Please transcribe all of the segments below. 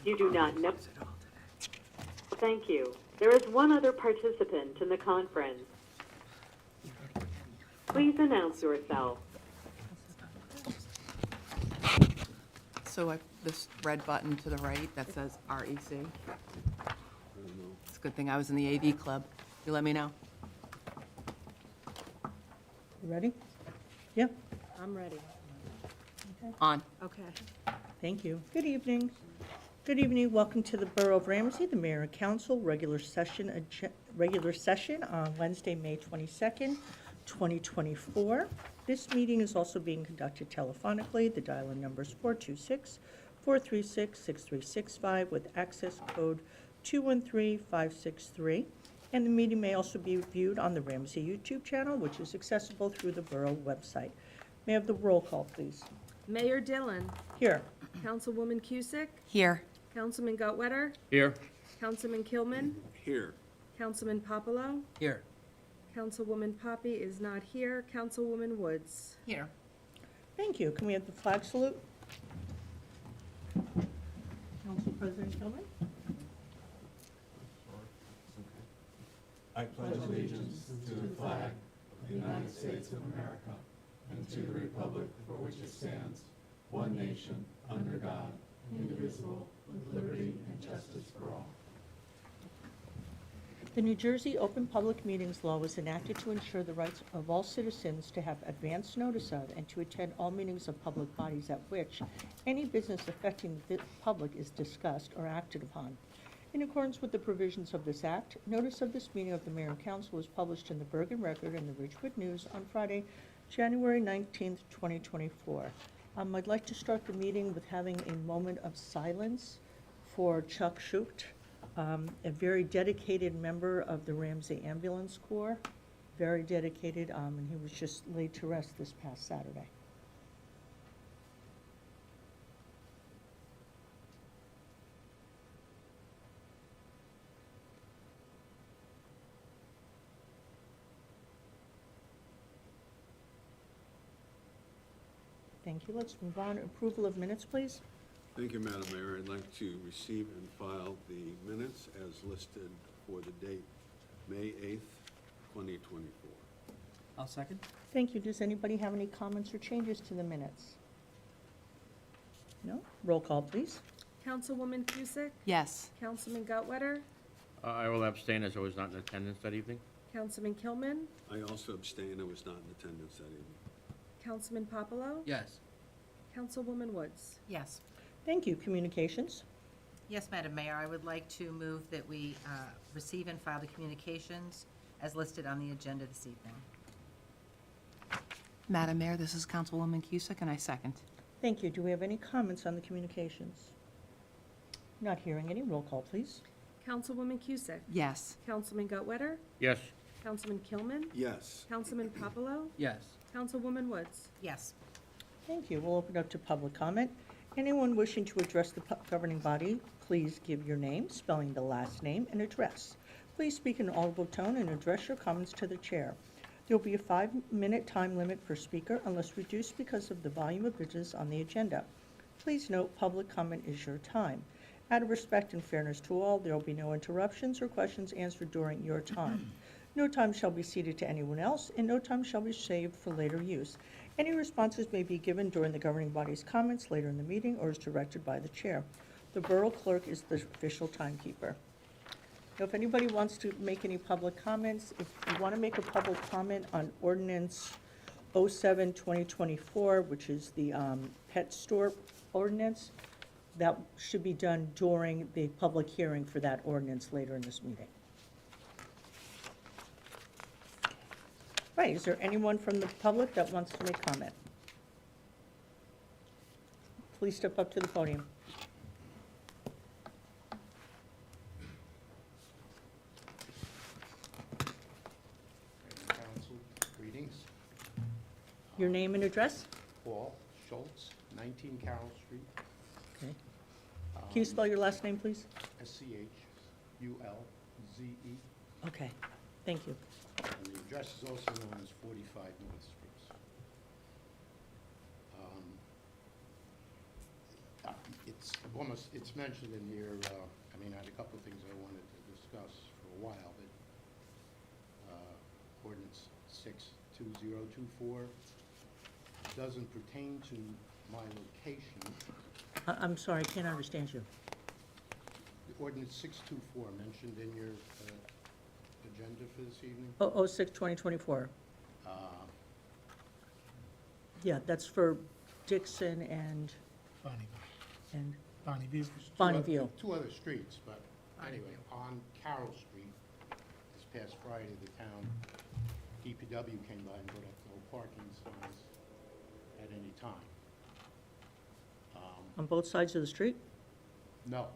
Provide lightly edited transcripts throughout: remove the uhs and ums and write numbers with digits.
You do not know. Thank you. There is one other participant in the conference. Please announce yourself. So this red button to the right that says REC. It's a good thing I was in the AV club. You let me know. You ready? Yeah, I'm ready. On. Okay. thank you. Good evening. Good evening. Welcome to the Borough of Ramsey, the Mayor and Council regular session on Wednesday, May 22nd, 2024. This meeting is also being conducted telephonically. The dial-in number is 426-436-6365 with access code 213563. And the meeting may also be viewed on the Ramsey YouTube channel, which is accessible through the Borough website. May I have the roll call, please? Mayor Dillon, Here. Councilwoman Cusick, Here. Councilman Gottwetter, Here. Councilman Kilman, Here. Councilman Popolo, Here. Councilwoman Poppy is not here, Councilwoman Woods. Here. Thank you. Can we have the flag salute? Council President Kilman? I pledge allegiance to the flag of the United States of America and to the republic for which it stands, one nation, under God, indivisible, with liberty and justice for all. The New Jersey Open Public Meetings Law was enacted to ensure the rights of all citizens to have advance notice of and to attend all meetings of public bodies at which any business affecting the public is discussed or acted upon. In accordance with the provisions of this act, notice of this meeting of the Mayor and Council was published in the Bergen Record and the Ridgewood News on Friday, January 19th, 2024. I'd like to start the meeting with having a moment of silence for Chuck Schucht, a very dedicated member of the Ramsey Ambulance Corps, very dedicated, and he was just laid to rest this past Saturday. Thank you. Let's move on. Approval of minutes, please. Thank you, Madam Mayor. I'd like to receive and file the minutes as listed for the date, May 8th, 2024. I'll second. Thank you. Does anybody have any comments or changes to the minutes? No? Roll call, please. Councilwoman Cusick, Yes. Councilman Gottwetter, I will abstain as I was not in attendance that evening. Councilman Kilman, I also abstain. I was not in attendance that evening. Councilman Popolo, Yes. Councilwoman Woods. Yes. Thank you. Communications? Yes, Madam Mayor, I would like to move that we receive and file the communications as listed on the agenda this evening. Madam Mayor, this is Councilwoman Cusick, and I second. Thank you. Do we have any comments on the communications? Not hearing any. Roll call, please. Councilwoman Cusick, Yes. Councilman Gottwetter, Yes. Councilman Kilman, Yes. Councilman Popolo, Yes. Councilwoman Woods. Yes. Thank you. We'll open up to public comment. Anyone wishing to address the governing body, please give your name, spelling the last name, and address. Please speak in an audible tone and address your comments to the chair. There will be a 5-minute time limit per speaker unless reduced because of the volume of business on the agenda. Please note, public comment is your time. Out of respect and fairness to all, there will be no interruptions or questions answered during your time. No time shall be ceded to anyone else, and no time shall be saved for later use. Any responses may be given during the governing body's comments later in the meeting or as directed by the chair. The Borough Clerk is the official timekeeper. Now, if anybody wants to make any public comments, if you want to make a public comment on Ordinance 07-2024, which is the pet store ordinance, that should be done during the public hearing for that ordinance later in this meeting. Right, is there anyone from the public that wants to make comment? Please step up to the podium. Council, greetings. Your name and address? Paul Schultz, 19 Carroll Street. Okay. Can you spell your last name, please? Schulze. Okay, thank you. And the address is also known as 45 North Spruce. It's almost, it's mentioned in here, I mean, I had a couple of things I wanted to discuss for a while, but ordinance 62024 doesn't pertain to my location. I'm sorry, I can't understand you. The ordinance 624 mentioned in your agenda for this evening. 06/2024. Yeah, that's for Dixon and Bonnie View. Bonnie View. Two other streets, but anyway, on Carroll Street, this past Friday, the town DPW came by and put up no parking signs at any time. On both sides of the street? No,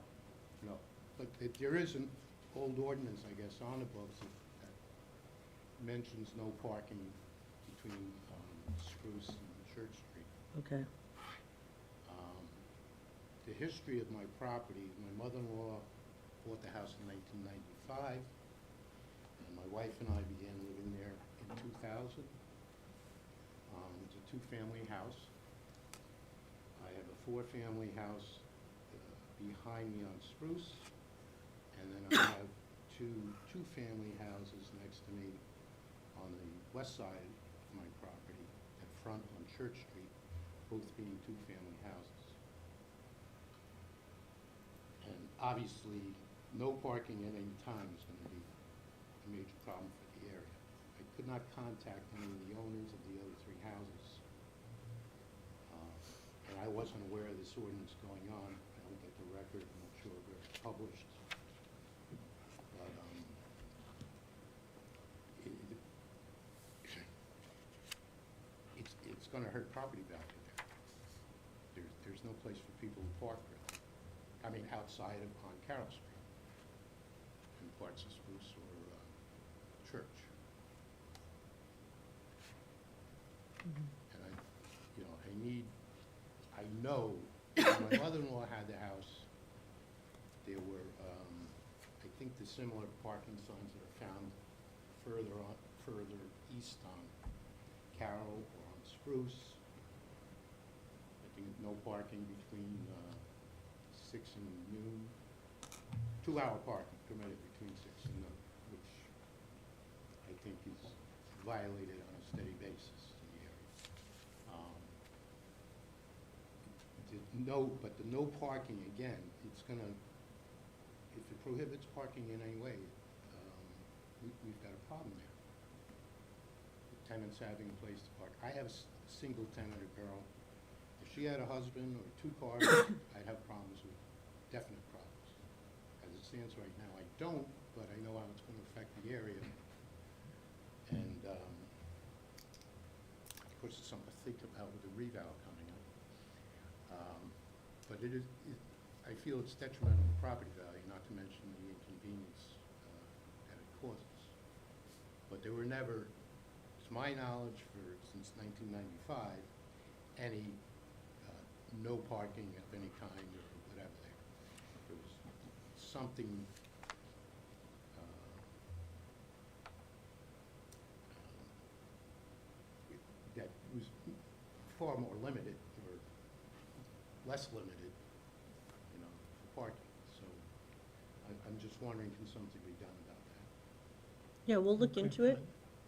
no. But there is an old ordinance, I guess, on the books that mentions no parking between Spruce and Church Street. Okay. The history of my property, my mother-in-law bought the house in 1995, and my wife and I began living there in 2000. It's a two-family house. I have a four-family house behind me on Spruce, and then I have two-family houses next to me on the west side of my property, at front on Church Street, both being two-family houses. And obviously, no parking at any time is going to be a major problem for the area. I could not contact any of the owners of the other three houses. And I wasn't aware of this ordinance going on. I don't get the record, I'm not sure where it's published. But it's going to hurt property value there. There's no place for people to park really. I mean, outside of on Carroll Street, in parts of Spruce or Church. And I know when my mother-in-law had the house, there were, I think the similar parking signs that are found further east on Carroll or on Spruce. I think no parking between 6 and noon. 2-hour parking permitted between 6 and noon, which I think is violated on a steady basis in the area. But the no parking, again, it's gonna, if it prohibits parking in any way, we've got a problem there. The tenants having a place to park. I have a single tenant, a girl. If she had a husband or 2 cars, I'd have problems with, definite problems. As it stands right now, I don't, but I know how it's going to affect the area. And, of course, it's something to think about with the revow coming up. But I feel it's detrimental to property value, not to mention the inconvenience that it causes. But there were never, to my knowledge, since 1995, any no parking of any kind or whatever there. There was something that was far more limited or less limited, for parking. So I'm just wondering, can something be done about that? Yeah, we'll look into it.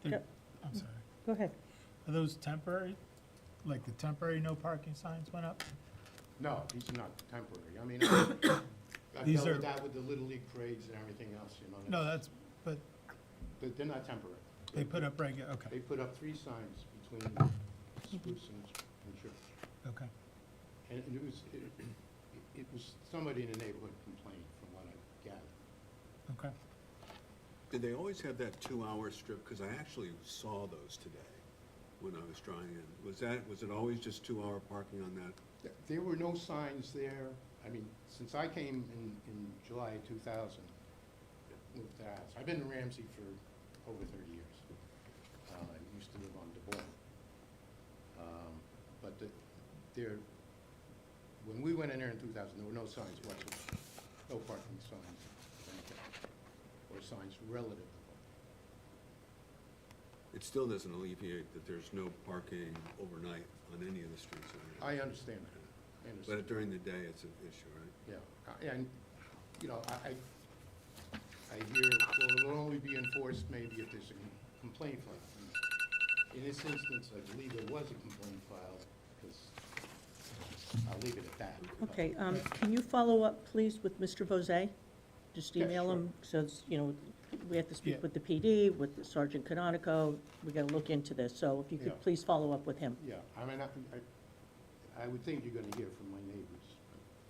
They're- Yep. I'm sorry. Go ahead. Are those temporary? Like the temporary no parking signs went up? No, these are not temporary. I mean, I've These dealt are- with that with the Little League parades and everything else, No, but They're not temporary. they put up regular, They okay, put up 3 signs between Spruce and Church. okay. And it was somebody in the neighborhood complained, from what I gathered. Okay. Did they always have that 2-hour strip? Because I actually saw those today when I was driving in. Was it always just 2-hour parking on that? There were no signs there. I mean, since I came in July 2000, moved to the house. I've been in Ramsey for over 30 years. I used to live on DeBoer. But when we went in there in 2000, there were no signs whatsoever. No parking signs or anything, or signs relative to parking. It still doesn't alleviate that there's no parking overnight on any of the streets. I understand that. I understand. But during the day, it's an issue, right? Yeah, and, you know, I hear, well, it'll only be enforced maybe if there's a complaint filed. In this instance, I believe there was a complaint filed, because I'll leave it at that. Okay, can you follow up, please, with Mr. Vosé? Just Yeah, email sure. him, so, we have to Yeah. speak with the PD, with Sergeant Canonico, we gotta look into this, so if you could Yeah. please follow up with him. Yeah, I mean, I would think you're gonna hear from my neighbors.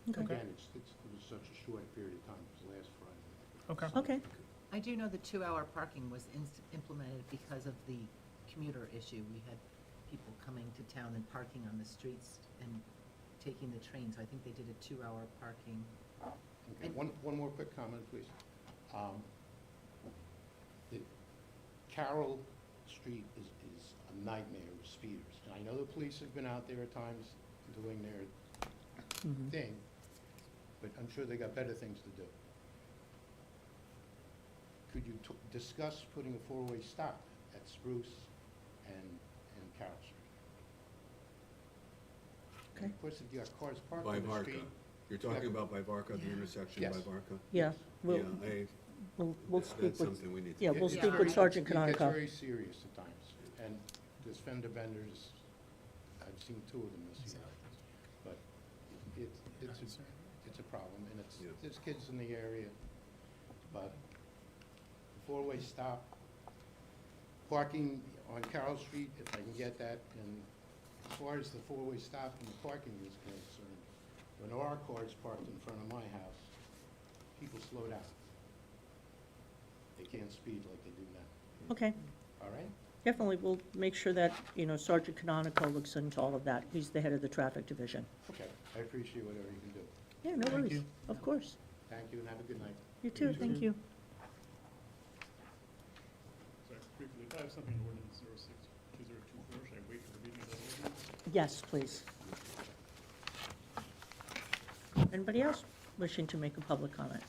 But Okay. again, it was such a short period of time, it was last Friday. Okay, I do know the 2-hour parking was implemented because of the commuter issue. We had people coming to town and parking on the streets and taking the train, so I think they did a 2-hour parking. Okay, And- one more quick comment, please. The Carroll Street is a nightmare with speeders. And I know the police have been out there at times doing their Mhm. thing, but I'm sure they got better things to do. Could you discuss putting a four-way stop at Spruce and Carroll Street? Okay. Of course, if you got cars parked By on the Varka. street. You're talking about by Varka, the intersection by Yes. Varka? yeah, we'll, Yeah, we'll speak that's with, something we need to. yeah, look we'll into. speak with Sergeant It gets Canonico. very serious at times, and there's fender benders, I've seen 2 of them this year. But it's a problem, and Yeah. there's kids in the area, but four-way stop, parking on Carroll Street, if I can get that, and as far as the four-way stop and the parking is concerned, when there are cars parked in front of my house, people slow down. They can't speed like they do now, Okay, all right? definitely, we'll make sure that, Sergeant Canonico looks into all of that. He's the head of the traffic division. Okay, I appreciate whatever you can do. Yeah, no worries, of course. Thank you, and have a good night. You too, thank you. Sorry, briefly, if I have something in ordinance 06-2024, should I wait for the reading of that ordinance? Yes, please. Anybody else wishing to make a public comment?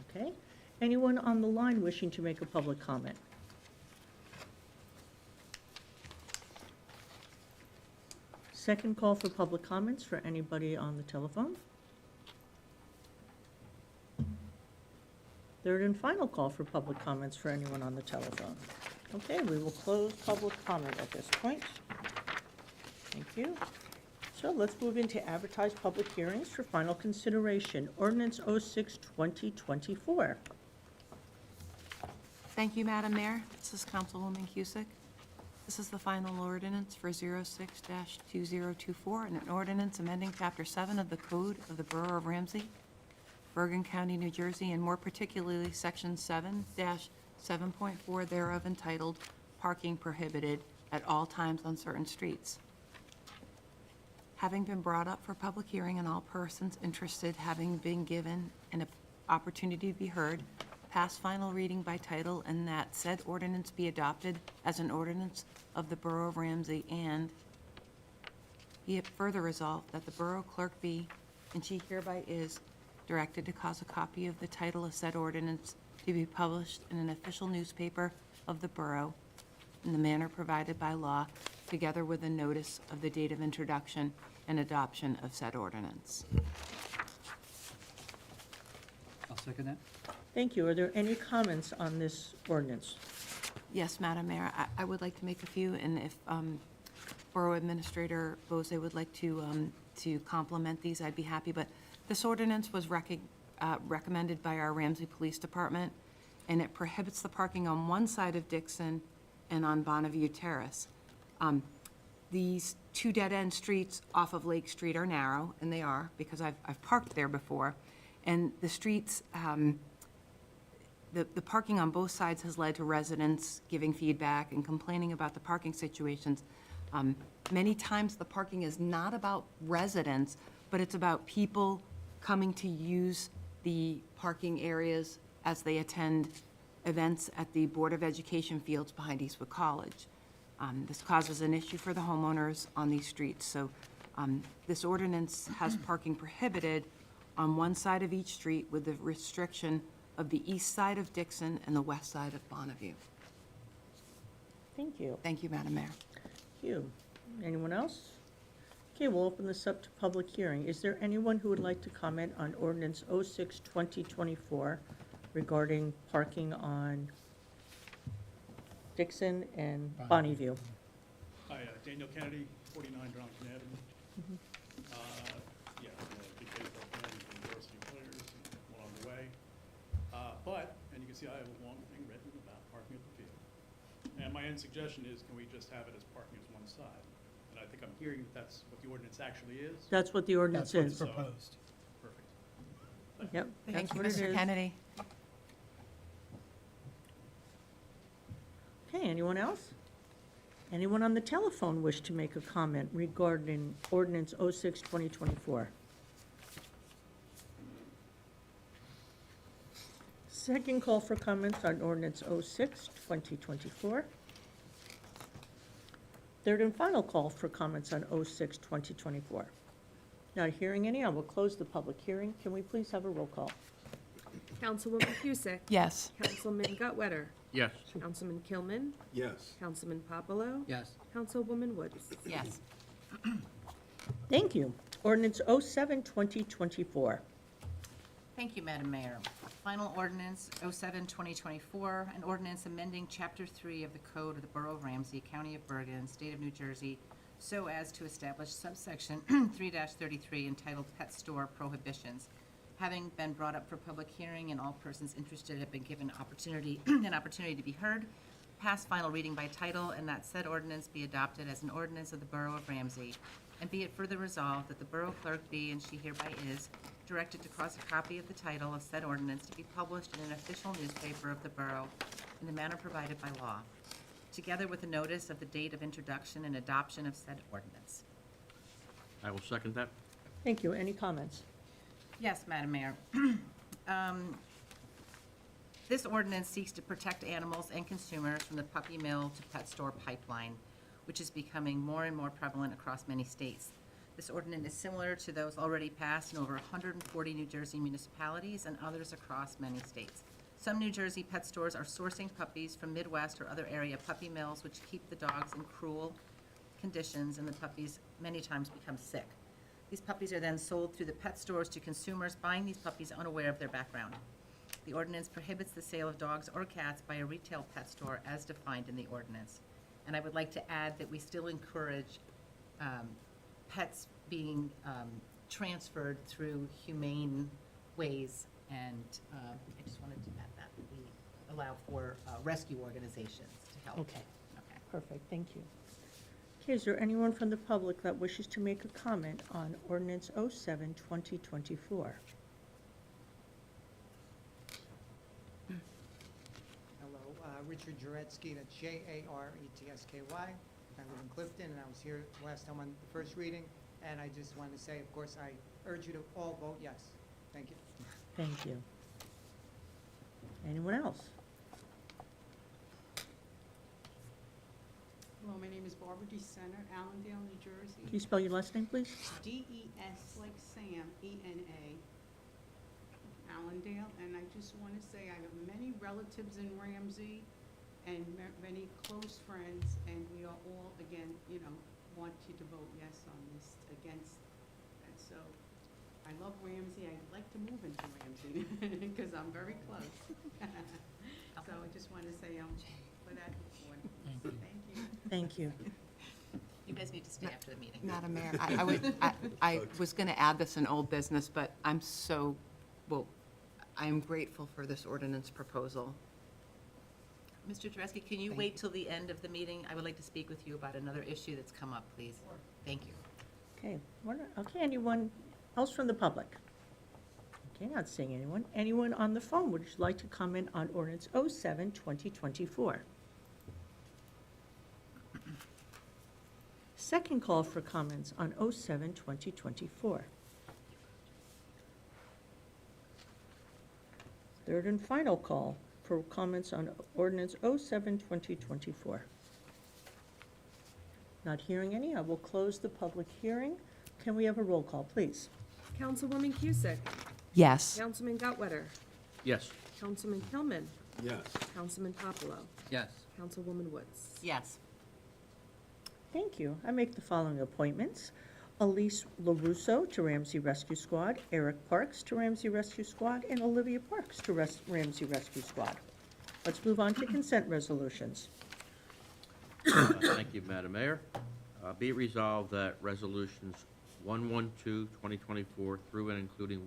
Okay. Anyone on the line wishing to make a public comment? Second call for public comments for anybody on the telephone. Third and final call for public comments for anyone on the telephone. Okay, we will close public comment at this point. Thank you. So let's move into advertised public hearings for final consideration. Ordinance 06-2024. Thank you, Madam Mayor. This is Councilwoman Cusick. This is the final ordinance for 06-2024, and an ordinance amending Chapter 7 of the Code of the Borough of Ramsey, Bergen County, New Jersey, and more particularly Section 7-7.4 thereof entitled Parking Prohibited at All Times on Certain Streets. Having been brought up for public hearing and all persons interested having been given an opportunity to be heard, pass final reading by title, and that said ordinance be adopted as an ordinance of the Borough of Ramsey, and be it further resolved that the Borough Clerk be, and she hereby is, directed to cause a copy of the title of said ordinance to be published in an official newspaper of the Borough in the manner provided by law, together with a notice of the date of introduction and adoption of said ordinance. I'll second that. Thank you. Are there any comments on this ordinance? Yes, Madam Mayor, I would like to make a few, and if Borough Administrator Bose would like to complement these, I'd be happy. But this ordinance was recommended by our Ramsey Police Department, and it prohibits the parking on one side of Dixon and on Bonneview Terrace. These 2 dead-end streets off of Lake Street are narrow, and they are, because I've parked there before. And the streets, the parking on both sides has led to residents giving feedback and complaining about the parking situations. Many times, the parking is not about residents, but it's about people coming to use the parking areas as they attend events at the Board of Education fields behind Eastwood College. This causes an issue for the homeowners on these streets. So this ordinance has parking prohibited on one side of each street with the restriction of the east side of Dixon and the west side of Bonneview. Thank you. Thank you, Madam Mayor. Thank you. Anyone else? Okay, we'll open this up to public hearing. Is there anyone who would like to comment on ordinance 06-2024 regarding parking on Dixon and Bonneview? Hi, Daniel Kennedy, 49 Darlington Avenue. Yeah, I'm a big baseball fan, been varsity players, and well on the way. And you can see I have a long thing written about parking at the field. And my end suggestion is, can we just have it as parking as one side? And I think I'm hearing that's what the ordinance actually is. That's what the ordinance That's what's is. proposed. Perfect. Yep, Thank that's you, what it Mr. is. Kennedy. Okay, anyone else? Anyone on the telephone wish to make a comment regarding ordinance 06-2024? Second call for comments on ordinance 06-2024. Third and final call for comments on 06-2024. Not hearing any, I will close the public hearing. Can we please have a roll call? Councilwoman Cusick. Yes. Councilman Gutwetter. Yes. Councilman Kilman. Yes. Councilman Papalo. Yes. Councilwoman Woods. Yes. Thank you. Ordinance 07-2024. Thank you, Madam Mayor. Final ordinance 07-2024, an ordinance amending Chapter 3 of the Code of the Borough of Ramsey, County of Bergen, State of New Jersey, so as to establish subsection 3-33 entitled Pet Store Prohibitions. Having been brought up for public hearing and all persons interested have been given an opportunity to be heard, pass final reading by title, and that said ordinance be adopted as an ordinance of the Borough of Ramsey. And be it further resolved that the Borough Clerk be, and she hereby is, directed to cause a copy of the title of said ordinance to be published in an official newspaper of the Borough in the manner provided by law, together with a notice of the date of introduction and adoption of said ordinance. I will second that. Thank you. Any comments? Yes, Madam Mayor. This ordinance seeks to protect animals and consumers from the puppy mill to pet store pipeline, which is becoming more and more prevalent across many states. This ordinance is similar to those already passed in over 140 New Jersey municipalities and others across many states. Some New Jersey pet stores are sourcing puppies from Midwest or other area puppy mills, which keep the dogs in cruel conditions, and the puppies many times become sick. These puppies are then sold through the pet stores to consumers buying these puppies unaware of their background. The ordinance prohibits the sale of dogs or cats by a retail pet store as defined in the ordinance. And I would like to add that we still encourage pets being transferred through humane ways, and I just wanted to add that we allow for rescue organizations to help. Okay. Okay. Perfect, thank you. Okay, is there anyone from the public that wishes to make a comment on ordinance 07-2024? Hello, Richard Jaretsky, that's Jarettsky. I live in Clifton, and I was here last time on the first reading, and I just wanted to say, of course, I urge you to all vote yes. Thank you. Thank you. Anyone else? Hello, my name is Barbara DeCenter, Allendale, New Jersey. Can you spell your last name, please? D-E-S like Sam, E-N-A, Allendale. And I just want to say I have many relatives in Ramsey and many close friends, and we are all, again, want you to vote yes on this, against. And so I love Ramsey. I'd like to move into Ramsey because I'm very close. So I just want to say for that one. Thank you. Thank you. You guys need to stay after the meeting. Madam Mayor, I was going to add this in old business, but I'm grateful for this ordinance proposal. Mr. Jareski, can you wait till the end of the meeting? I would like to speak with you about another issue that's come up, please. Thank you. Okay, anyone else from the public? Okay, not seeing anyone. Anyone on the phone would you like to comment on ordinance 07-2024? Second call for comments on 07-2024. Third and final call for comments on ordinance 07-2024. Not hearing any, I will close the public hearing. Can we have a roll call, please? Councilwoman Cusick. Yes. Councilman Gutwetter. Yes. Councilman Kilman. Yes. Councilman Papalo. Yes. Councilwoman Woods. Yes. Thank you. I make the following appointments. Elise LaRusso to Ramsey Rescue Squad, Eric Parks to Ramsey Rescue Squad, and Olivia Parks to Ramsey Rescue Squad. Let's move on to consent resolutions. Thank you, Madam Mayor. Be it resolved that resolutions 112-2024 through and including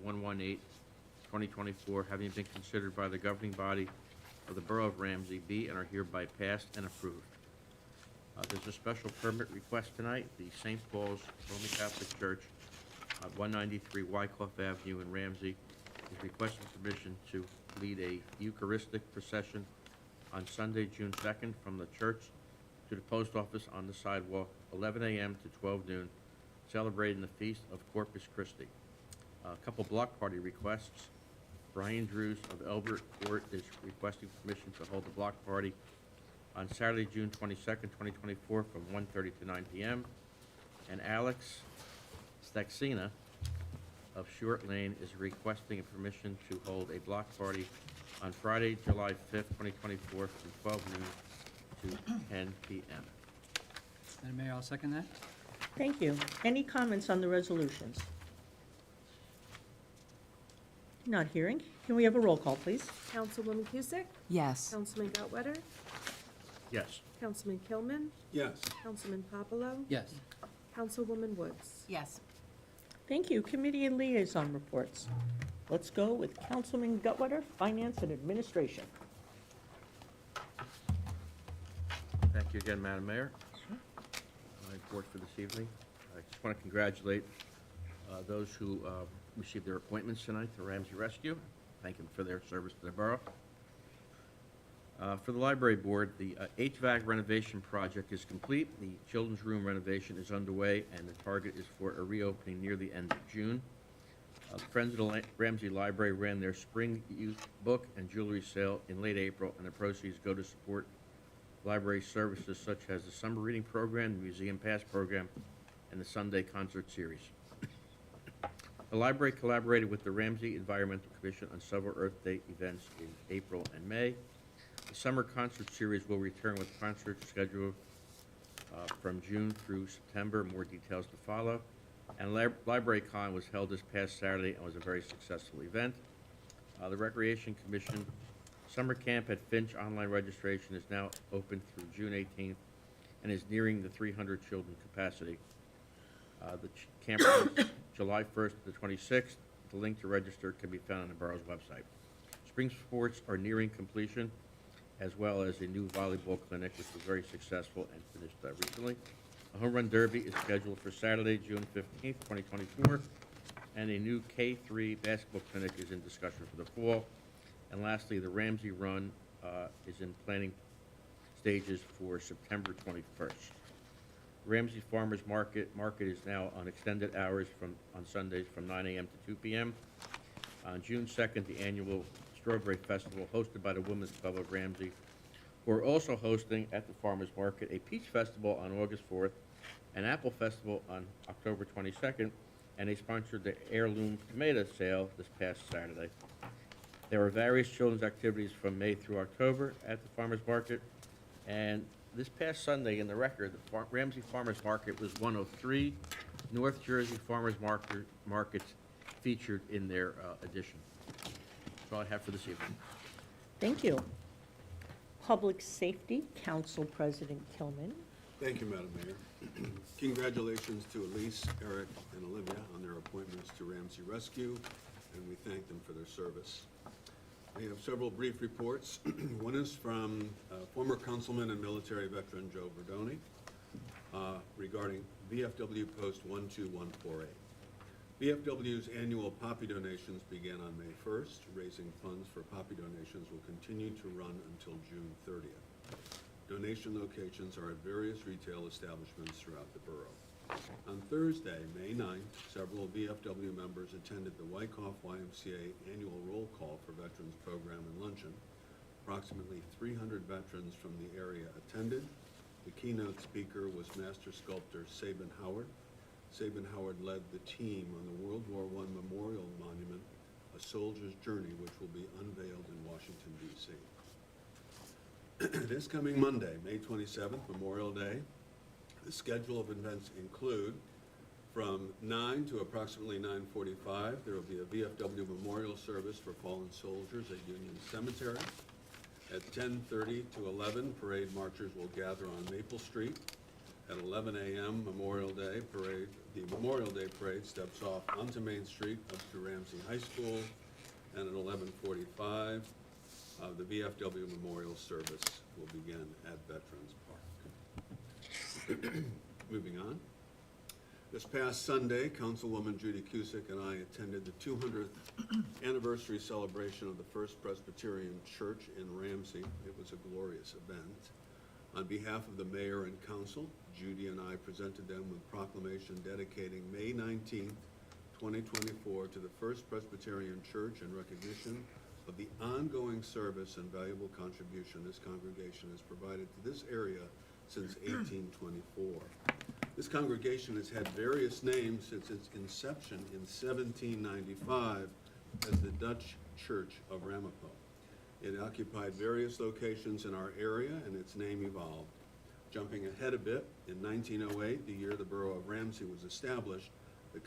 118-2024, having been considered by the governing body of the Borough of Ramsey, be and are hereby passed and approved. There's a special permit request tonight. The St. Paul's Roman Catholic Church at 193 Wyckoff Avenue in Ramsey is requesting permission to lead a Eucharistic procession on Sunday, June 2nd, from the church to the post office on the sidewalk, 11 a.m. to 12 noon, celebrating the Feast of Corpus Christi. A couple block party requests. Brian Drews of Elbert Court is requesting permission to hold a block party on Saturday, June 22nd, 2024, from 1:30 to 9 p.m. And Alex Staxina of Short Lane is requesting a permission to hold a block party on Friday, July 5th, 2024, from 12 noon to 10 p.m. Madam Mayor, I'll second that. Thank you. Any comments on the resolutions? Not hearing. Can we have a roll call, please? Councilwoman Cusick? Yes. Councilman Gottwetter? Yes. Councilman Kilman? Yes. Councilman Papalo? Yes. Councilwoman Woods? Yes. Thank you. Committee and liaison reports. Let's go with Councilman Gottwetter, Finance and Administration. Thank you again, Madam Mayor. My report for this evening. I just want to congratulate those who received their appointments tonight to Ramsey Rescue. Thank them for their service to the borough. For the library board, the HVAC renovation project is complete. The children's room renovation is underway, and the target is for a reopening near the end of June. The Friends of the Ramsey Library ran their spring youth book and jewelry sale in late April, and the proceeds go to support library services such as the summer reading program, the museum pass program, and the Sunday concert series. The library collaborated with the Ramsey Environmental Commission on several Earth Day events in April and May. The summer concert series will return with concerts scheduled from June through September. More details to follow. And Library Con was held this past Saturday and was a very successful event. The Recreation Commission summer camp at Finch online registration is now open through June 18th and is nearing the 300 children capacity. The camp runs July 1st to the 26th. The link to register can be found on the borough's website. Spring sports are nearing completion, as well as a new volleyball clinic, which was very successful and finished recently. A home run derby is scheduled for Saturday, June 15th, 2024, and a new K-3 basketball clinic is in discussion for the fall. And lastly, the Ramsey Run is in planning stages for September 21st. Ramsey Farmers Market is now on extended hours on Sundays from 9 a.m. to 2 p.m. On June 2nd, the annual Strawberry Festival hosted by the Women's Club of Ramsey. We're also hosting at the Farmers Market a Peach Festival on August 4th, an Apple Festival on October 22nd, and they sponsored the Heirloom Tomato Sale this past Saturday. There were various children's activities from May through October at the Farmers Market, and this past Sunday in the record, the Ramsey Farmers Market was one of 3 North Jersey Farmers Markets featured in their edition. That's all I have for this evening. Thank you. Public Safety Council President Kilman. Thank you, Madam Mayor. Congratulations to Elise, Eric, and Olivia on their appointments to Ramsey Rescue, and we thank them for their service. We have several brief reports. One is from former councilman and military veteran Joe Verdoni regarding VFW Post 12148. VFW's annual poppy donations began on May 1st. Raising funds for poppy donations will continue to run until June 30th. Donation locations are at various retail establishments throughout the borough. On Thursday, May 9th, several VFW members attended the Wyckoff YMCA annual roll call for Veterans Program and Luncheon. Approximately 300 veterans from the area attended. The keynote speaker was Master Sculptor Sabin Howard. Sabin Howard led the team on the World War I Memorial Monument, A Soldier's Journey, which will be unveiled in Washington, D.C. This coming Monday, May 27th, Memorial Day, the schedule of events include From 9 to approximately 9:45, there will be a VFW memorial service for fallen soldiers at Union Cemetery. At 10:30 to 11, parade marchers will gather on Maple Street. At 11 a.m., the Memorial Day Parade steps off onto Main Street up to Ramsey High School. And at 11:45, the VFW memorial service will begin at Veterans Park. Moving on. This past Sunday, Councilwoman Judy Cusick and I attended the 200th anniversary celebration of the First Presbyterian Church in Ramsey. It was a glorious event. On behalf of the mayor and council, Judy and I presented them with proclamation dedicating May 19th, 2024 to the First Presbyterian Church in recognition of the ongoing service and valuable contribution this congregation has provided to this area since 1824. This congregation has had various names since its inception in 1795 as the Dutch Church of Ramapo. It occupied various locations in our area, and its name evolved. Jumping ahead a bit, in 1908, the year the Borough of Ramsey was established, the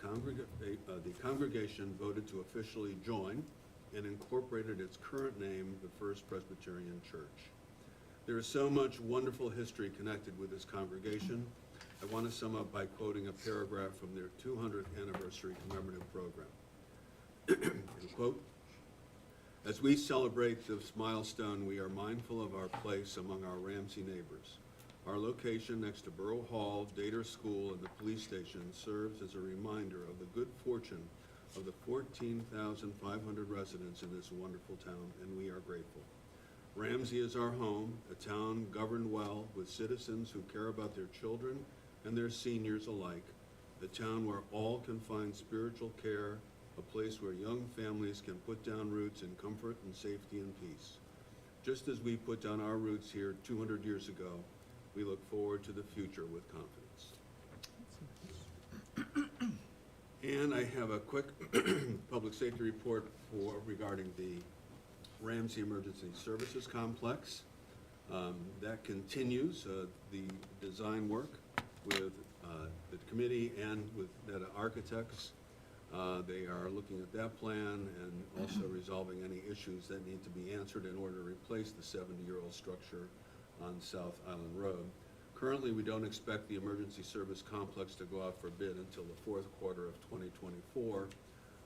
congregation voted to officially join and incorporated its current name, the First Presbyterian Church. There is so much wonderful history connected with this congregation. I want to sum up by quoting a paragraph from their 200th anniversary commemorative program. Quote, "As we celebrate this milestone, we are mindful of our place among our Ramsey neighbors. Our location next to Borough Hall, Dater School, and the police station serves as a reminder of the good fortune of the 14,500 residents in this wonderful town, and we are grateful. Ramsey is our home, a town governed well with citizens who care about their children and their seniors alike, a town where all can find spiritual care, a place where young families can put down roots in comfort and safety and peace. Just as we put down our roots here 200 years ago, we look forward to the future with confidence." And I have a quick public safety report regarding the Ramsey Emergency Services Complex. That continues the design work with the committee and with NETA Architects. They are looking at that plan and also resolving any issues that need to be answered in order to replace the 70-year-old structure on South Island Road. Currently, we don't expect the emergency service complex to go out for bid until the fourth quarter of 2024.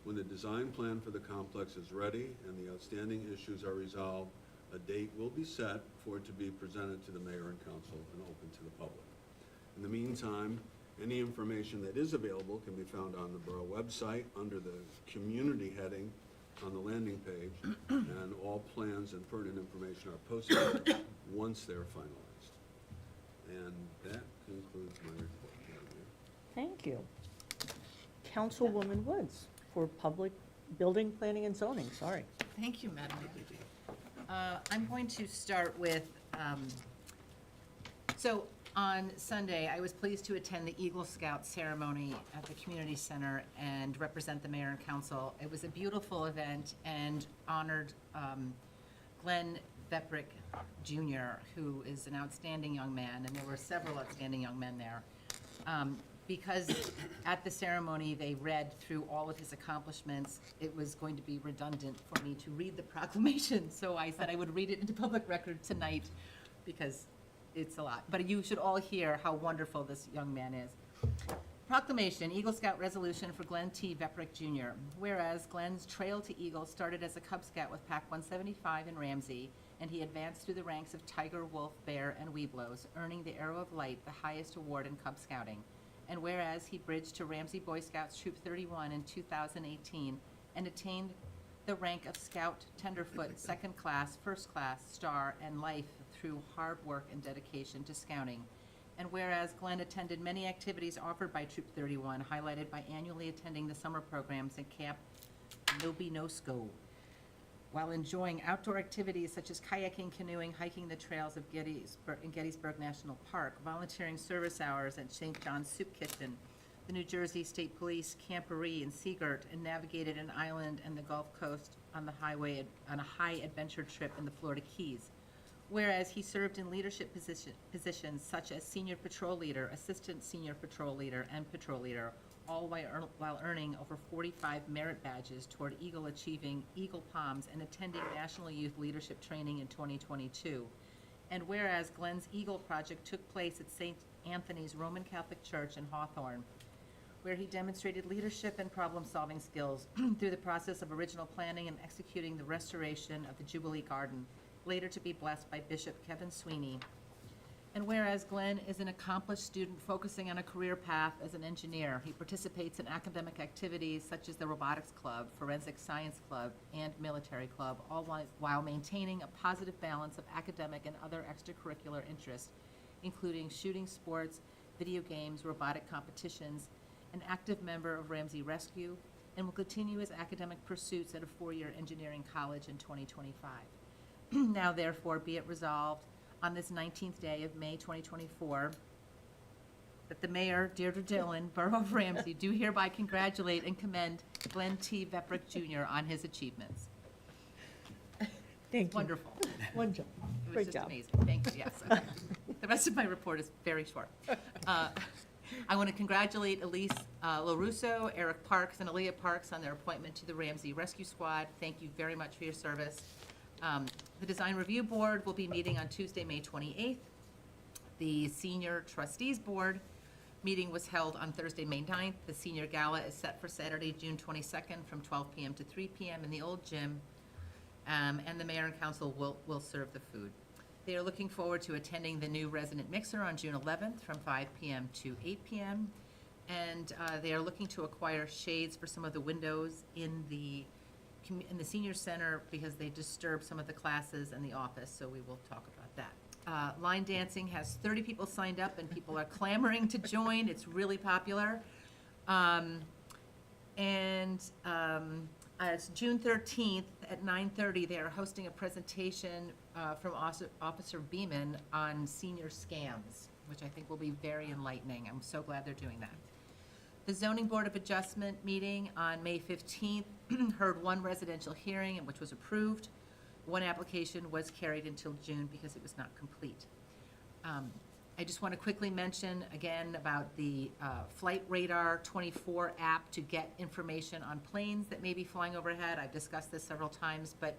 When the design plan for the complex is ready and the outstanding issues are resolved, a date will be set for it to be presented to the mayor and council and open to the public. In the meantime, any information that is available can be found on the borough website under the community heading on the landing page, and all plans and pertinent information are posted once they're finalized. And that concludes my report, Madam Mayor. Thank you. Councilwoman Woods for Public Building, Planning, and Zoning, sorry. Thank you, Madam Mayor. I'm going to start with, so on Sunday, I was pleased to attend the Eagle Scout ceremony at the community center and represent the mayor and council. It was a beautiful event and honored Glenn Veprick Jr., who is an outstanding young man, and there were several outstanding young men there. Because at the ceremony, they read through all of his accomplishments, it was going to be redundant for me to read the proclamation, so I said I would read it into public record tonight, because it's a lot. But you should all hear how wonderful this young man is. Proclamation, Eagle Scout resolution for Glenn T. Veprick Jr. Whereas Glenn's Trail to Eagle started as a Cub Scout with Pack 175 in Ramsey, and he advanced through the ranks of Tiger, Wolf, Bear, and Webelos, earning the Arrow of Light, the highest award in Cub Scouting. And whereas he bridged to Ramsey Boy Scouts Troop 31 in 2018 and attained the rank of Scout Tenderfoot, second class, first class, star, and life through hard work and dedication to scouting. And whereas Glenn attended many activities offered by Troop 31, highlighted by annually attending the summer programs at Camp No-Be-No-Sco, while enjoying outdoor activities such as kayaking, canoeing, hiking the trails of Gettysburg National Park, volunteering service hours at St. John's Soup Kitchen, the New Jersey State Police Camporee in Seagirt, and navigated an island and the Gulf Coast on a high adventure trip in the Florida Keys. Whereas he served in leadership positions such as senior patrol leader, assistant senior patrol leader, and patrol leader, all while earning over 45 merit badges toward achieving Eagle Palms and attending National Youth Leadership Training in 2022. And whereas Glenn's Eagle Project took place at St. Anthony's Roman Catholic Church in Hawthorne, where he demonstrated leadership and problem-solving skills through the process of original planning and executing the restoration of the Jubilee Garden, later to be blessed by Bishop Kevin Sweeney. And whereas Glenn is an accomplished student focusing on a career path as an engineer, he participates in academic activities such as the Robotics Club, Forensic Science Club, and Military Club, all while maintaining a positive balance of academic and other extracurricular interests, including shooting sports, video games, robotic competitions, an active member of Ramsey Rescue, and will continue his academic pursuits at a four-year engineering college in 2025. Now therefore be it resolved on this 19th day of May 2024 that the mayor, Deirdre Dillon, Borough of Ramsey, do hereby congratulate and commend Glenn T. Veprick Jr. on his achievements. Thank you. Wonderful. One job. It was Great just job. amazing. Thank you, yes. Okay. The rest of my report is very short. I want to congratulate Elise LaRusso, Eric Parks, and Aaliyah Parks on their appointment to the Ramsey Rescue Squad. Thank you very much for your service. The Design Review Board will be meeting on Tuesday, May 28th. The Senior Trustees Board meeting was held on Thursday, May 9th. The Senior Gala is set for Saturday, June 22nd from 12 p.m. to 3 p.m. in the old gym, and the Mayor and Council will serve the food. They are looking forward to attending the new resident mixer on June 11th from 5 p.m. to 8 p.m. And they are looking to acquire shades for some of the windows in the senior center because they disturb some of the classes and the office, so we will talk about that. Line dancing has 30 people signed up and people are clamoring to join. It's really popular. It's June 13th at 9:30. They are hosting a presentation from Officer Beeman on senior scams, which I think will be very enlightening. I'm so glad they're doing that. The Zoning Board of Adjustment meeting on May 15th heard one residential hearing, which was approved. One application was carried until June because it was not complete. I just want to quickly mention again about the Flight Radar 24 app to get information on planes that may be flying overhead. I've discussed this several times, but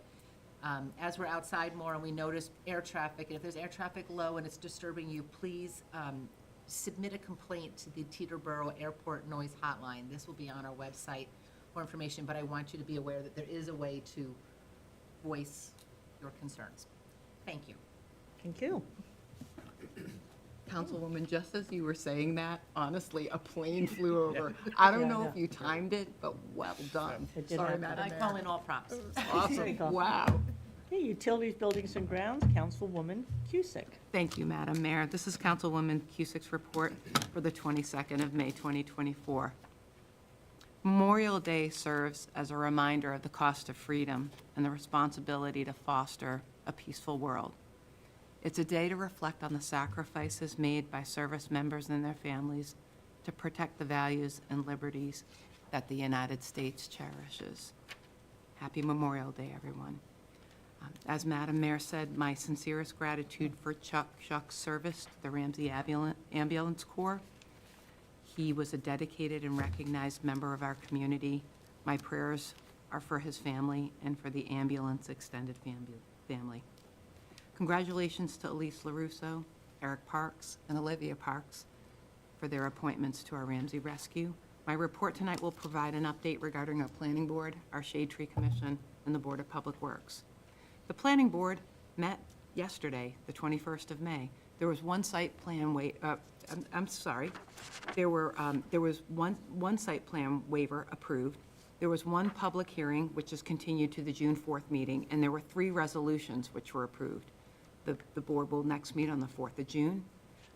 as we're outside more and we notice air traffic, and if there's air traffic low and it's disturbing you, please submit a complaint to the Teterboro Airport Noise Hotline. This will be on our website, more information, but I want you to be aware that there is a way to voice your concerns. Thank you. Thank you. Councilwoman, just as you were saying that, honestly, a plane flew over. I don't know if you timed it, but well done. It did Sorry, happen. Madam I Mayor. call in all props. There you go. Awesome, wow. Okay, Utilities, Buildings, and Grounds, Councilwoman Cusick. Thank you, Madam Mayor. This is Councilwoman Cusick's report for the 22nd of May, 2024. Memorial Day serves as a reminder of the cost of freedom and the responsibility to foster a peaceful world. It's a day to reflect on the sacrifices made by service members and their families to protect the values and liberties that the United States cherishes. Happy Memorial Day, everyone. As Madam Mayor said, my sincerest gratitude for Chuck's service to the Ramsey Ambulance Corps. He was a dedicated and recognized member of our community. My prayers are for his family and for the ambulance extended family. Congratulations to Elise LaRusso, Eric Parks, and Olivia Parks for their appointments to our Ramsey Rescue. My report tonight will provide an update regarding our Planning Board, our Shade Tree Commission, and the Board of Public Works. The Planning Board met yesterday, the 21st of May. There was one site plan There was one site plan waiver approved. There was one public hearing, which is continued to the June 4th meeting, and there were 3 resolutions which were approved. The board will next meet on the 4th of June.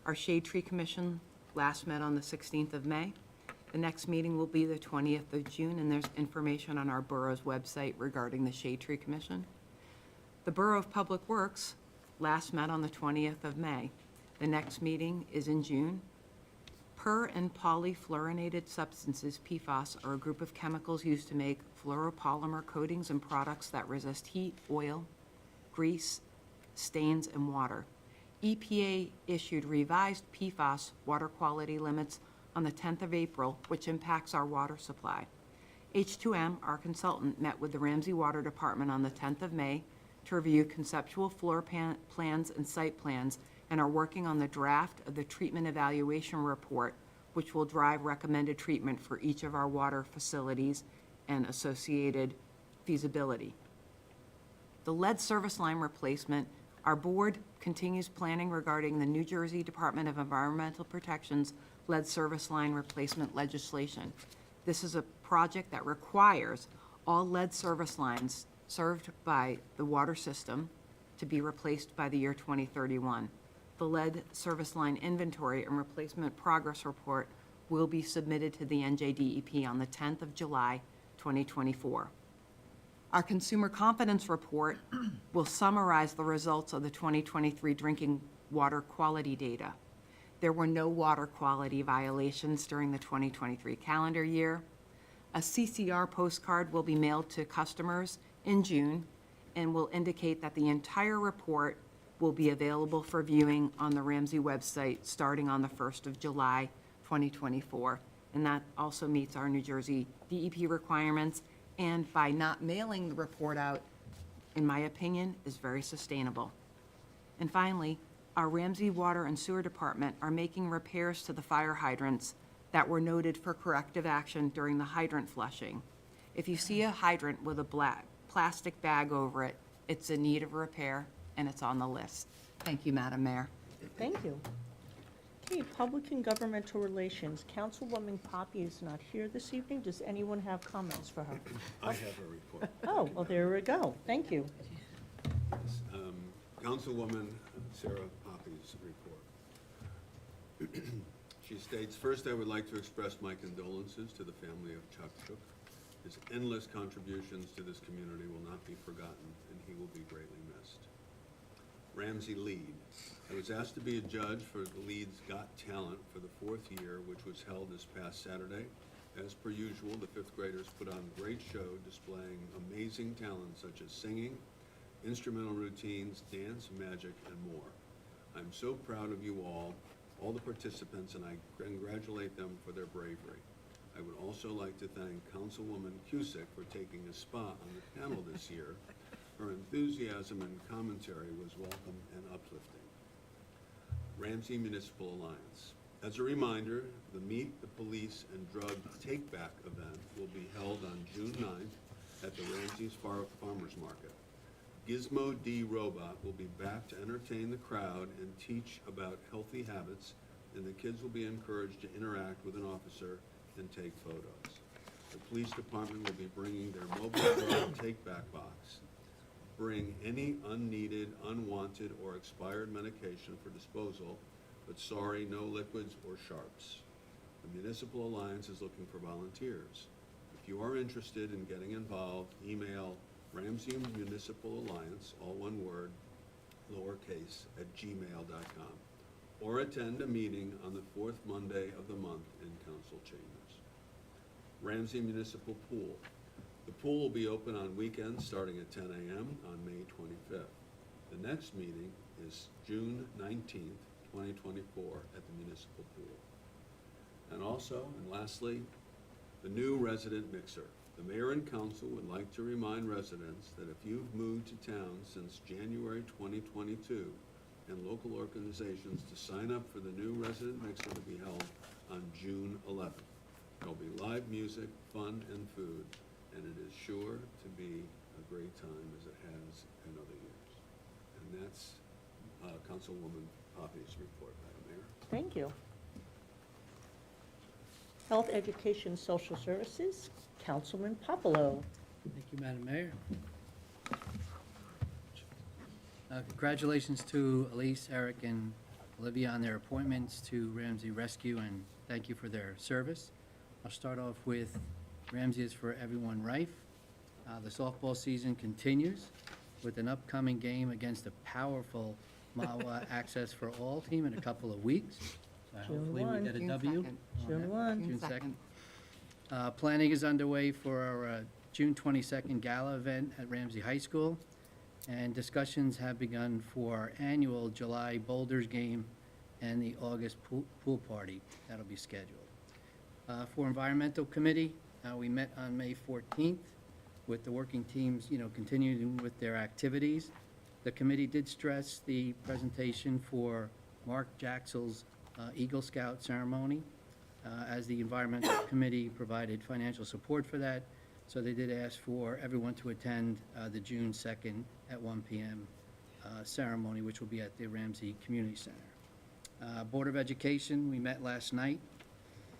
Our Shade Tree Commission last met on the 16th of May. The next meeting will be the 20th of June, and there's information on our borough's website regarding the Shade Tree Commission. The Borough of Public Works last met on the 20th of May. The next meeting is in June. Per and polyfluorinated substances, PFAS, are a group of chemicals used to make fluoropolymer coatings and products that resist heat, oil, grease, stains in water. EPA issued revised PFAS water quality limits on the 10th of April, which impacts our water supply. H2M, our consultant, met with the Ramsey Water Department on the 10th of May to review conceptual floor plans and site plans, and are working on the draft of the treatment evaluation report, which will drive recommended treatment for each of our water facilities and associated feasibility. The lead service line replacement, our board continues planning regarding the New Jersey Department of Environmental Protection's lead service line replacement legislation. This is a project that requires all lead service lines served by the water system to be replaced by the year 2031. The lead service line inventory and replacement progress report will be submitted to the NJDEP on the 10th of July, 2024. Our consumer confidence report will summarize the results of the 2023 drinking water quality data. There were no water quality violations during the 2023 calendar year. A CCR postcard will be mailed to customers in June and will indicate that the entire report will be available for viewing on the Ramsey website starting on the 1st of July, 2024. And that also meets our New Jersey DEP requirements, and by not mailing the report out, in my opinion, is very sustainable. And finally, our Ramsey Water and Sewer Department are making repairs to the fire hydrants that were noted for corrective action during the hydrant flushing. If you see a hydrant with a black plastic bag over it, it's in need of repair, and it's on the list. Thank you, Madam Mayor. Thank you. Okay, Public and Governmental Relations. Councilwoman Poppy is not here this evening. Does anyone have comments for her? I have a report. Oh, well, there we go. Thank you. Councilwoman Sarah Poppy's report. She states, first, I would like to express my condolences to the family of Chuck Shook. His endless contributions to this community will not be forgotten, and he will be greatly missed. Ramsey Lead. I was asked to be a judge for the Lead's Got Talent for the 4th year, which was held this past Saturday. As per usual, the 5th graders put on a great show displaying amazing talents such as singing, instrumental routines, dance, magic, and more. I'm so proud of you all the participants, and I congratulate them for their bravery. I would also like to thank Councilwoman Cusick for taking a spot on the panel this year. Her enthusiasm and commentary was welcome and uplifting. Ramsey Municipal Alliance. As a reminder, the Meet the Police and Drug Take Back event will be held on June 9th at the Ramsey's Farmers Market. Gizmo D Robot will be back to entertain the crowd and teach about healthy habits, and the kids will be encouraged to interact with an officer and take photos. The police department will be bringing their mobile drug take-back box. Bring any unneeded, unwanted, or expired medication for disposal, but sorry, no liquids or sharps. The Municipal Alliance is looking for volunteers. If you are interested in getting involved, email Ramsey Municipal Alliance, all one word, lowercase, @gmail.com, or attend a meeting on the 4th Monday of the month in council chambers. Ramsey Municipal Pool. The pool will be open on weekends starting at 10 a.m. on May 25th. The next meeting is June 19th, 2024 at the municipal pool. And also, and lastly, the new resident mixer. The mayor and council would like to remind residents that if you've moved to town since January 2022, and local organizations to sign up for the new resident mixer to be held on June 11th. There'll be live music, fun, and food, and it is sure to be a great time as it has in other years. And that's Councilwoman Poppy's report, Madam Mayor. Thank you. Health, Education, Social Services, Councilman Popolo. Thank you, Madam Mayor. Congratulations to Elise, Eric, and Olivia on their appointments to Ramsey Rescue, and thank you for their service. I'll start off with Ramsey is for everyone rife. The softball season continues with an upcoming game against a powerful Mawa Access for All team in a couple of weeks. So June hopefully 1. we get a June W. 2nd. on June that. 1. June June 2nd. Planning is underway for our June 22nd gala event at Ramsey High School. And discussions have begun for our annual July Boulders game and the August pool party. That'll be scheduled. For Environmental Committee, we met on May 14th with the working teams, continuing with their activities. The committee did stress the presentation for Mark Jaxel's Eagle Scout ceremony, as the Environmental Committee provided financial support for that. So they did ask for everyone to attend the June 2nd at 1 p.m. Ceremony, which will be at the Ramsey Community Center. Board of Education, we met last night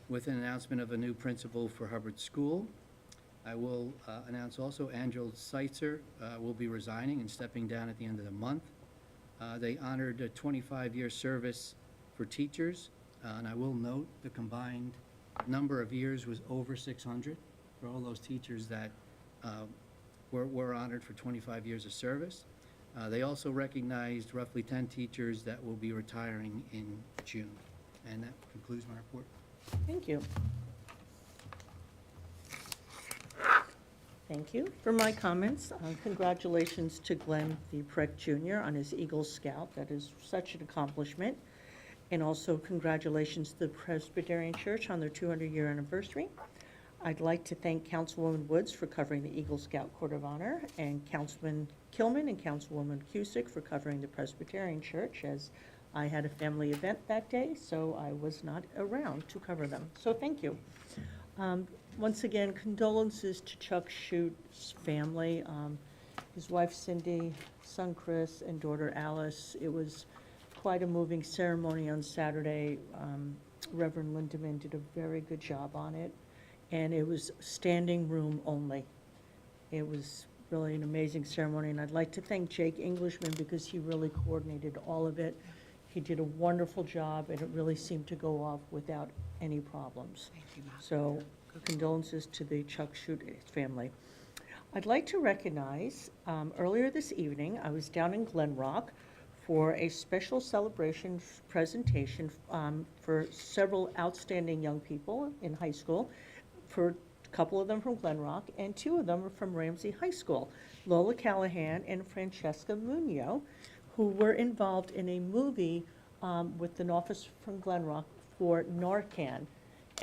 with an announcement of a new principal for Hubbard School. I will announce also Angela Seitzer will be resigning and stepping down at the end of the month. They honored a 25-year service for teachers, and I will note the combined number of years was over 600 for all those teachers that were honored for 25 years of service. They also recognized roughly 10 teachers that will be retiring in June. And that concludes my report. Thank you. Thank you. For my comments, congratulations to Glenn V. Preck Jr. on his Eagle Scout. That is such an accomplishment. And also congratulations to the Presbyterian Church on their 200-year anniversary. I'd like to thank Councilwoman Woods for covering the Eagle Scout Court of Honor, and Councilman Kilman and Councilwoman Cusick for covering the Presbyterian Church, as I had a family event that day, so I was not around to cover them. So thank you. Once again, condolences to Chuck Schute's family, his wife Cindy, son Chris, and daughter Alice. It was quite a moving ceremony on Saturday. Reverend Lindemann did a very good job on it, and it was standing room only. It was really an amazing ceremony, and I'd like to thank Jake Englishman because he really coordinated all of it. He did a wonderful job, and it really seemed to go off without any problems. Thank you. So condolences to the Chuck Schute family. I'd like to recognize, earlier this evening, I was down in Glen Rock for a special celebration presentation for several outstanding young people in high school, for a couple of them from Glen Rock, and 2 of them are from Ramsey High School, Lola Callahan and Francesca Munoz, who were involved in a movie with an office from Glen Rock for Narcan.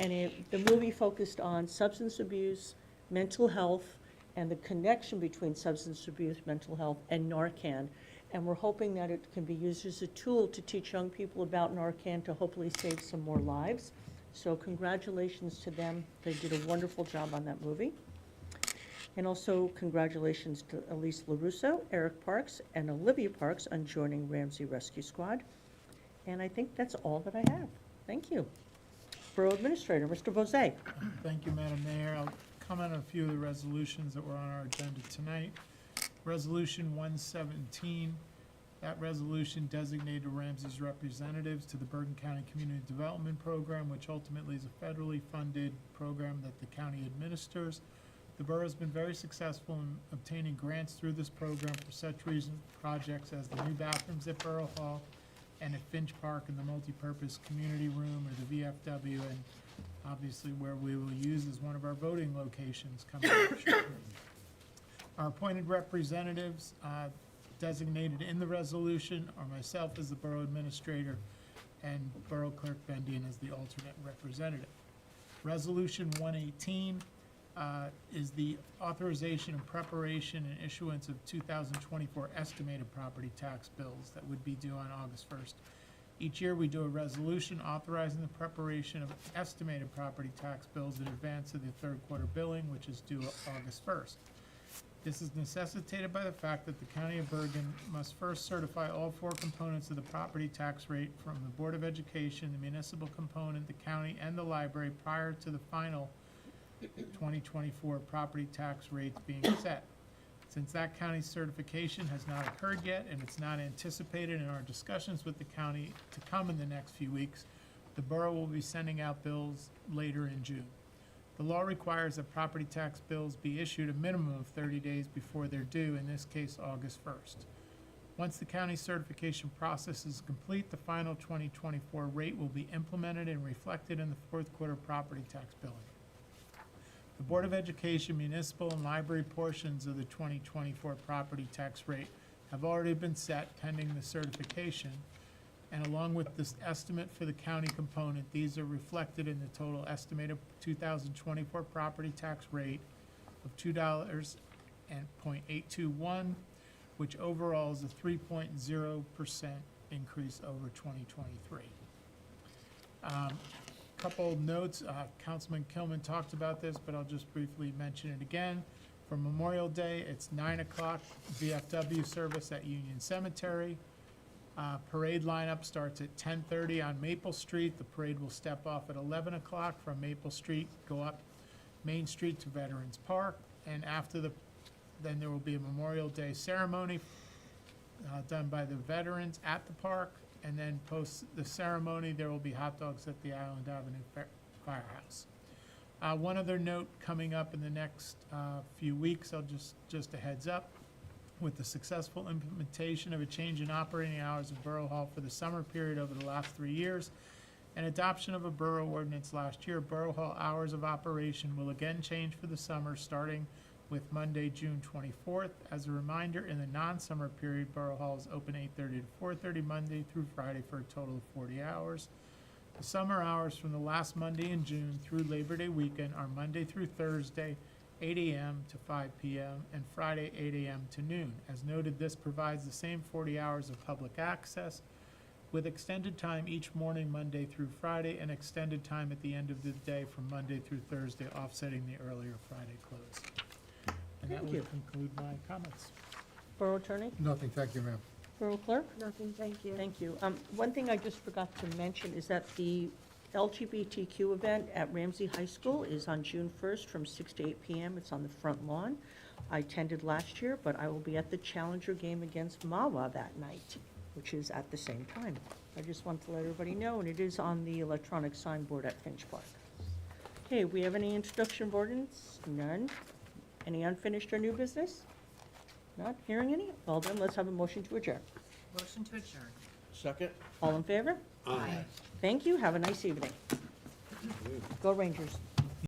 And the movie focused on substance abuse, mental health, and the connection between substance abuse, mental health, and Narcan. And we're hoping that it can be used as a tool to teach young people about Narcan to hopefully save some more lives. So congratulations to them. They did a wonderful job on that movie. And also congratulations to Elise LaRusso, Eric Parks, and Olivia Parks on joining Ramsey Rescue Squad. And I think that's all that I have. Thank you. Borough Administrator, Mr. Bozay. Thank you, Madam Mayor. I'll comment on a few of the resolutions that were on our agenda tonight. Resolution 117, that resolution designated Ramsey's representatives to the Bergen County Community Development Program, which ultimately is a federally funded program that the county administers. The borough has been very successful in obtaining grants through this program for such reasons, projects as the new bathrooms at Borough Hall and at Finch Park and the multipurpose community room, or the VFW, and obviously where we will use as one of our voting locations coming up shortly. Our appointed representatives designated in the resolution are myself as the borough administrator and Borough Clerk Bendian as the alternate representative. Resolution 118 is the authorization and preparation and issuance of 2024 estimated property tax bills that would be due on August 1st. Each year, we do a resolution authorizing the preparation of estimated property tax bills in advance of the third quarter billing, which is due August 1st. This is necessitated by the fact that the County of Bergen must first certify all 4 components of the property tax rate from the Board of Education, the municipal component, the county, and the library prior to the final 2024 property tax rates being set. Since that county's certification has not occurred yet, and it's not anticipated in our discussions with the county to come in the next few weeks, the borough will be sending out bills later in June. The law requires that property tax bills be issued a minimum of 30 days before they're due, in this case, August 1st. Once the county certification process is complete, the final 2024 rate will be implemented and reflected in the fourth quarter property tax billing. The Board of Education municipal and library portions of the 2024 property tax rate have already been set pending the certification. And along with this estimate for the county component, these are reflected in the total estimated 2024 property tax rate of $2.821, which overall is a 3.0% increase over 2023. Couple notes, Councilman Kilman talked about this, but I'll just briefly mention it again. For Memorial Day, it's 9 o'clock VFW service at Union Cemetery. Parade lineup starts at 10:30 on Maple Street. The parade will step off at 11 o'clock from Maple Street, go up Main Street to Veterans Park, and then there will be a Memorial Day ceremony done by the veterans at the park, and then post the ceremony, there will be hot dogs at the Island Avenue Firehouse. One other note coming up in the next few weeks, just a heads up, with the successful implementation of a change in operating hours of Borough Hall for the summer period over the last 3 years, and adoption of a borough ordinance last year, Borough Hall hours of operation will again change for the summer, starting with Monday, June 24th. As a reminder, in the non-summer period, Borough Hall is open 8:30 to 4:30, Monday through Friday, for a total of 40 hours. The summer hours from the last Monday in June through Labor Day weekend are Monday through Thursday, 8 a.m. to 5 p.m., and Friday, 8 a.m. to noon. As noted, this provides the same 40 hours of public access, with extended time each morning, Monday through Friday, and extended time at the end of the day from Monday through Thursday, offsetting the earlier Friday close. And that Thank would you. conclude my comments. Borough Attorney? Nothing, thank you, ma'am. Borough Clerk? Nothing, thank you. Thank you. One thing I just forgot to mention is that the LGBTQ event at Ramsey High School is on June 1st from 6 to 8 p.m. It's on the front lawn. I attended last year, but I will be at the Challenger game against Mawa that night, which is at the same time. I just want to let everybody know, and it is on the electronic signboard at Finch Park. Okay, we have any introduction of ordinance? None. Any unfinished or new business? Not hearing any? Well then, let's have a motion to adjourn. Motion to adjourn. Second? All in favor? Aye. Thank you, have a nice evening. Go Rangers.